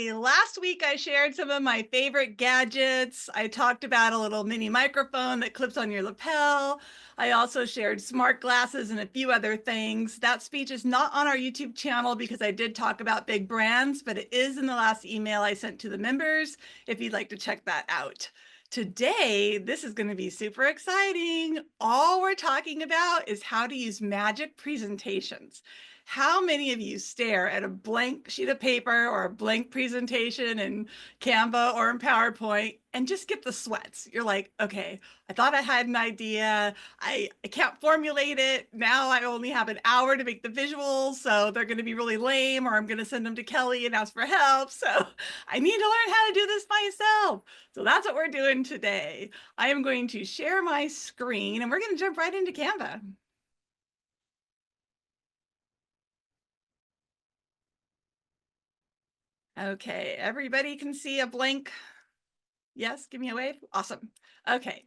Okay, last week I shared some of my favorite gadgets. I talked about a little mini microphone that clips on your lapel. I also shared smart glasses and a few other things. That speech is not on our YouTube channel because I did talk about big brands, but it is in the last email I sent to the members if you'd like to check that out. Today, this is going to be super exciting. All we're talking about is how to use magic presentations. How many of you stare at a blank sheet of paper or a blank presentation in Canva or in PowerPoint and just get the sweats? You're like, okay, I thought I had an idea. I can't formulate it. Now I only have an hour to make the visuals, so they're going to be really lame, or I'm going to send them to Kelly and ask for help. So I need to learn how to do this myself. So that's what we're doing today. I am going to share my screen and we're going to jump right into Canva. Okay, everybody can see a blank. Yes, give me a wave. Awesome. Okay.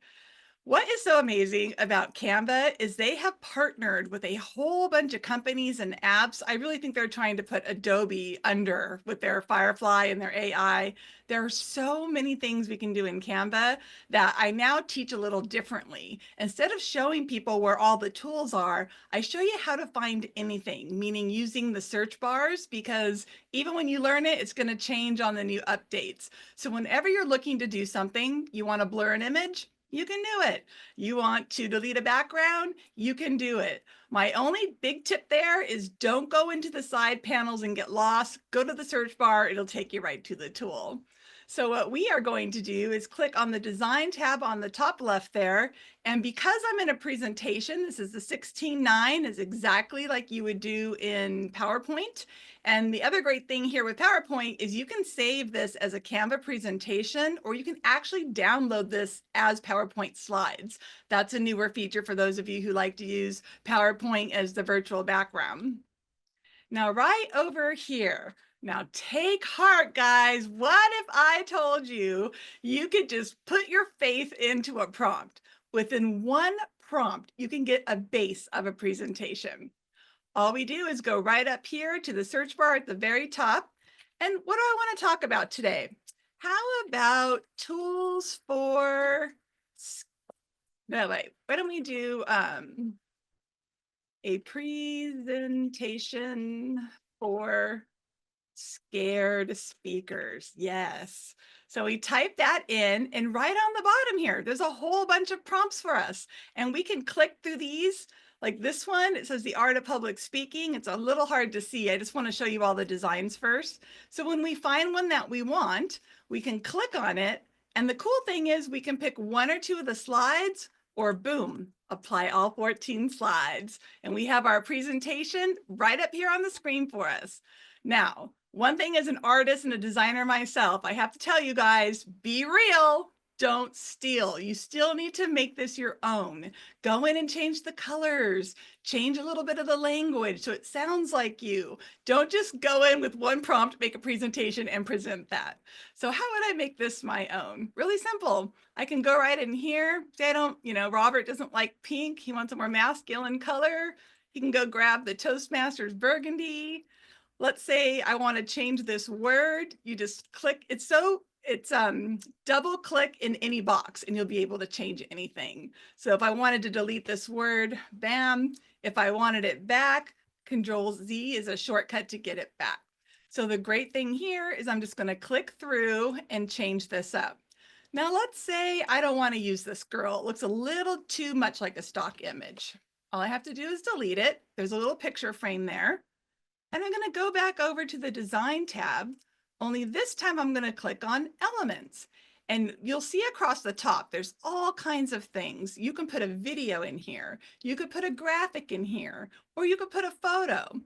What is so amazing about Canva is they have partnered with a whole bunch of companies and apps. I really think they're trying to put Adobe under with their Firefly and their AI. There are so many things we can do in Canva that I now teach a little differently. Instead of showing people where all the tools are, I show you how to find anything, meaning using the search bars, because even when you learn it, it's going to change on the new updates. So whenever you're looking to do something, you want to blur an image, you can do it. You want to delete a background, you can do it. My only big tip there is don't go into the side panels and get lost. Go to the search bar, it'll take you right to the tool. So what we are going to do is click on the design tab on the top left there. And because I'm in a presentation, this is the 16:9, is exactly like you would do in PowerPoint. And the other great thing here with PowerPoint is you can save this as a Canva presentation, or you can actually download this as PowerPoint slides. That's a newer feature for those of you who like to use PowerPoint as the virtual background. Now, right over here, now take heart, guys. What if I told you you could just put your faith into a prompt? Within one prompt, you can get a base of a presentation. All we do is go right up here to the search bar at the very top. And what do I want to talk about today? How about tools for, no, wait, why don't we do a presentation for scared speakers? Yes. So we type that in, and right on the bottom here, there's a whole bunch of prompts for us. And we can click through these. Like this one, it says the art of public speaking. It's a little hard to see. I just want to show you all the designs first. So when we find one that we want, we can click on it. And the cool thing is we can pick one or two of the slides, or boom, apply all 14 slides. And we have our presentation right up here on the screen for us. Now, one thing as an artist and a designer myself, I have to tell you guys, be real, don't steal. You still need to make this your own. Go in and change the colors, change a little bit of the language so it sounds like you. Don't just go in with one prompt, make a presentation and present that. So how would I make this my own? Really simple. I can go right in here. Say I don't, Robert doesn't like pink. He wants a more masculine color. He can go grab the Toastmasters burgundy. Let's say I want to change this word. You just click. It's double click in any box and you'll be able to change anything. So if I wanted to delete this word, bam. If I wanted it back, Control Z is a shortcut to get it back. So the great thing here is I'm just going to click through and change this up. Now let's say I don't want to use this girl. It looks a little too much like a stock image. All I have to do is delete it. There's a little picture frame there. And I'm going to go back over to the design tab, only this time I'm going to click on elements. And you'll see across the top, there's all kinds of things. You can put a video in here. You could put a graphic in here, or you could put a photo.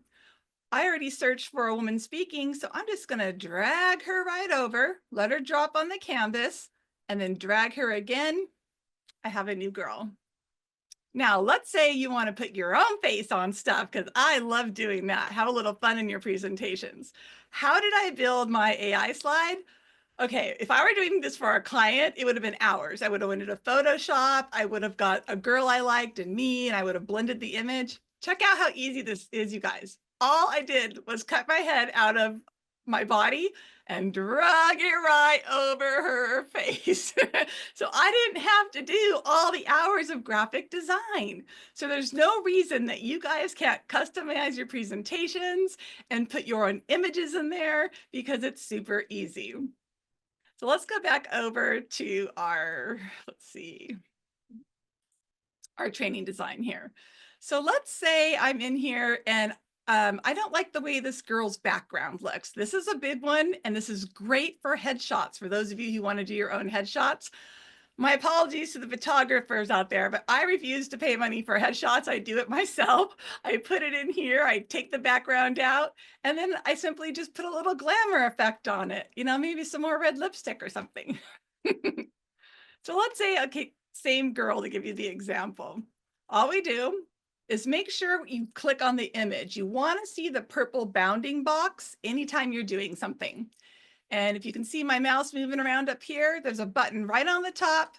I already searched for a woman speaking, so I'm just going to drag her right over, let her drop on the canvas, and then drag her again. I have a new girl. Now, let's say you want to put your own face on stuff, because I love doing that. Have a little fun in your presentations. How did I build my AI slide? Okay, if I were doing this for a client, it would have been hours. I would have went into Photoshop. I would have got a girl I liked and me, and I would have blended the image. Check out how easy this is, you guys. All I did was cut my head out of my body and drag it right over her face. So I didn't have to do all the hours of graphic design. So there's no reason that you guys can't customize your presentations and put your own images in there, because it's super easy. So let's go back over to our, let's see, our training design here. So let's say I'm in here and I don't like the way this girl's background looks. This is a big one, and this is great for headshots. For those of you who want to do your own headshots, my apologies to the photographers out there, but I refuse to pay money for headshots. I do it myself. I put it in here, I take the background out, and then I simply just put a little glamour effect on it. You know, maybe some more red lipstick or something. So let's say, okay, same girl to give you the example. All we do is make sure you click on the image. You want to see the purple bounding box anytime you're doing something. And if you can see my mouse moving around up here, there's a button right on the top,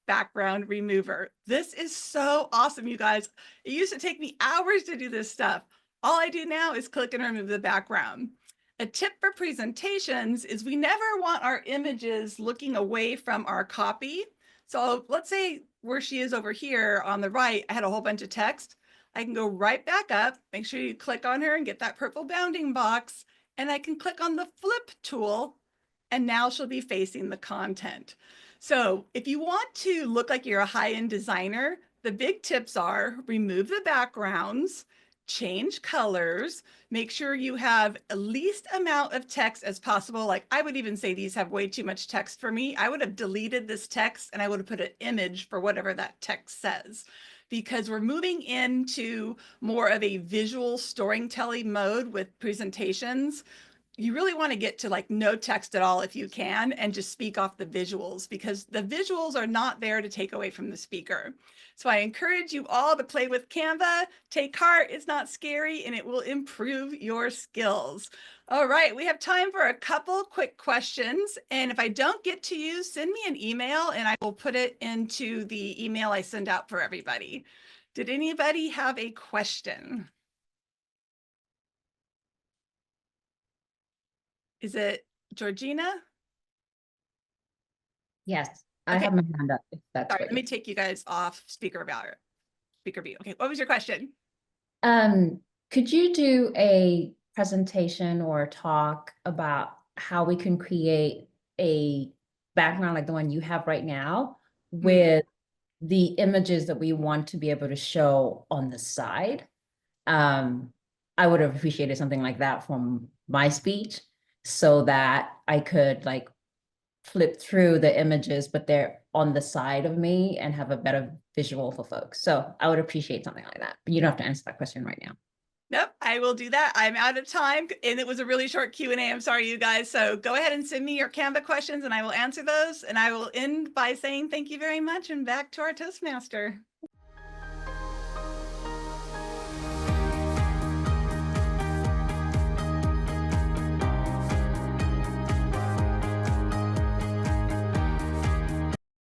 background remover. This is so awesome, you guys. It used to take me hours to do this stuff. All I do now is click and remove the background. A tip for presentations is we never want our images looking away from our copy. So let's say where she is over here on the right, I had a whole bunch of text. I can go right back up, make sure you click on her and get that purple bounding box, and I can click on the flip tool, and now she'll be facing the content. So if you want to look like you're a high-end designer, the big tips are remove the backgrounds, change colors, make sure you have the least amount of text as possible. Like I would even say these have way too much text for me. I would have deleted this text and I would have put an image for whatever that text says, because we're moving into more of a visual storytelling mode with presentations. You really want to get to like no text at all if you can, and just speak off the visuals, because the visuals are not there to take away from the speaker. So I encourage you all to play with Canva, take heart, it's not scary, and it will improve your skills. All right, we have time for a couple quick questions. And if I don't get to you, send me an email and I will put it into the email I send out for everybody. Did anybody have a question? Is it Georgina? Yes, I Okay. have my hand up if that's Sorry, what let me take you guys off speaker view. Okay, what was your question? Could you do a presentation or a talk about how we can create a background like the one you have right now with the images that we want to be able to show on the side? I would have appreciated something like that from my speech so that I could like flip through the images, but they're on the side of me and have a better visual for folks. So I would appreciate something like that. But you don't have to answer that question right now. Nope, I will do that. I'm out of time, and it was a really short Q&A. I'm sorry, you guys. So go ahead and send me your Canva questions and I will answer those. And I will end by saying thank you very much, and back to our Toastmaster.